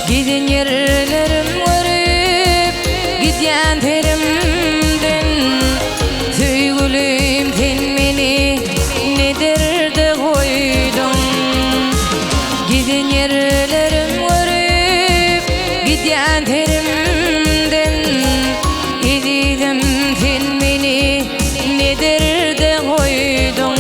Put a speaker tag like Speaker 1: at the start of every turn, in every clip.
Speaker 1: Gidin yerlerim görüp gidyen terimden tüygülüm tenmeni nedir de koydum. Gidin yerlerim görüp gidyen terimden gididim tenmeni nedir de koydum.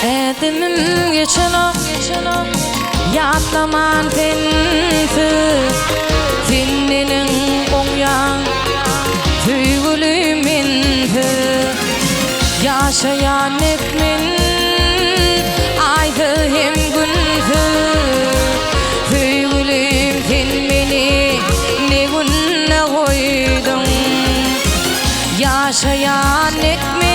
Speaker 1: Edimim geçen o yatlaman tensi Tinninin onyan tüygülüminti Yaşayan etmin aydı hem güntü Tüygülüm tinmeni ne günne koydun Yaşayan etmin